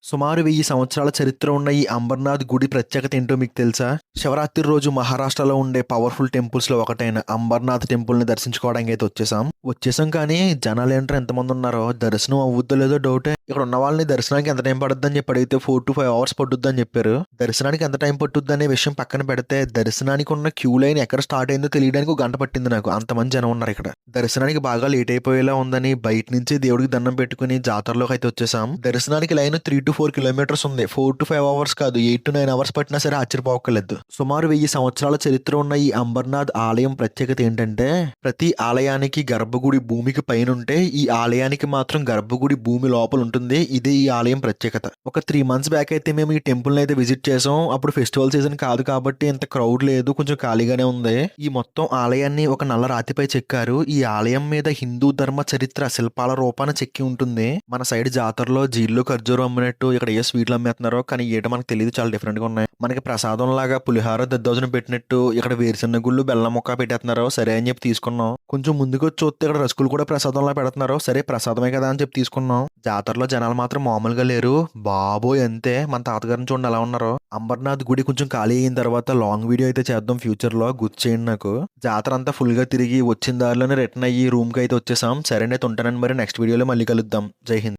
సుమారు 1000 సంవత్సరాల చరిత్ర ఉన్న ఈ అంబర్నాథ్ గుడి ప్రత్యేకత ఏంటో మీకు తెలుసా? శివరాత్రి రోజు మహారాష్ట్రలో ఉండే పవర్ఫుల్ టెంపుల్స్‌లో ఒకటైన అంబర్నాథ్ టెంపుల్‌ని దర్శించుకోవడానికి అయితే వచ్చేసాం కానీ జనాలేంట్రా ఎంతమంది ఉన్నారో దర్శనం అవ్వుద్దో లేదో డౌటే. ఇక్కడ ఉన్న వాళ్ళని దర్శనానికి ఎంత టైం పడుద్దని చెప్పి అడిగితే 4-5 అవర్స్ పట్టుద్దని చెప్పారు. దర్శనానికి ఎంత టైం పట్టుద్దనే విషయం పక్కన పెడితే దర్శనానికి ఉన్న క్యూ లైన్ ఎక్కడ స్టార్ట్ అయిందో తెలియడానికి ఒక గంట పట్టింది నాకు. అంతమంది జనం ఉన్నారు ఇక్కడ. దర్శనానికి బాగా లేట్ అయిపోయేలా ఉందని బయట నుంచి దేవుడికి దండం పెట్టుకుని జాతరలోకి అయితే వచ్చేసాం. దర్శనానికి లైన్ 3-4 కిలోమీటర్స్ ఉంది. 4-5 అవర్స్ కాదు, 8-9 అవర్స్ పట్టినా సరే ఆశ్చర్యపోక్కర్లేదు. సుమారు 1000 సంవత్సరాల చరిత్ర ఉన్న ఈ అంబర్నాథ్ ఆలయం ప్రత్యేకత ఏంటంటే ప్రతి ఆలయానికి గర్భగుడి భూమికి పైన ఉంటే ఈ ఆలయానికి మాత్రం గర్భగుడి భూమి లోపల ఉంటుంది. ఇదే ఈ ఆలయం ప్రత్యేకత. ఒక 3 మంత్స్ బ్యాక్ అయితే మేము ఈ టెంపుల్ అయితే విజిట్ చేసాం. అప్పుడు ఫెస్టివల్ సీజన్ కాదు కాబట్టి ఇంత క్రౌడ్ లేదు, కొంచెం ఖాళీగానే ఉంది. ఈ మొత్తం ఆలయాన్ని ఒక నల్ల రాతిపై చెక్కారు. ఈ ఆలయం మీద హిందూ ధర్మ చరిత్ర శిల్పాల రూపాన చెక్కి ఉంటుంది. మన సైడ్ జాతరలో జీళ్ళు ఖర్జూరం అమ్మినట్టు ఇక్కడ ఏ స్వీట్లు అమ్మేస్తున్నారో కానీ ఏటో మనకు తెలియదు, చాలా డిఫరెంట్ గా ఉన్నాయి. మనకి ప్రసాదం లాగా పులిహార దద్దోజనం పెట్టినట్టు ఇక్కడ వేరుశెనగ గుళ్ళు బెల్లం ముక్క పెట్టేస్తున్నారు. సరే అని చెప్పి తీసుకున్నాం. కొంచెం ముందుకు వచ్చి చూస్తే ఇక్కడ రసగులు కూడా ప్రసాదంలా పెడుతున్నారు. సరే ప్రసాదమే కదా అని చెప్పి తీసుకున్నాం. జాతరలో జనాలు మాత్రం మామూలుగా లేరు బాబోయ్, అంతే. మన తాతగారిని చూడండి ఎలా ఉన్నారో. అంబర్నాథ్ గుడి కొంచెం ఖాళీ అయిన తర్వాత లాంగ్ వీడియో అయితే చేద్దాం ఫ్యూచర్ లో, గుర్తు చేయండి నాకు. జాతర అంతా ఫుల్ గా తిరిగి వచ్చిన దారిలోనే రిటర్న్ అయ్యి రూమ్ కి అయితే వచ్చేసాం. సరే నేను ఉంటానని మరి నెక్స్ట్ వీడియోలో మళ్ళీ కలుద్దాం. జై హింద్.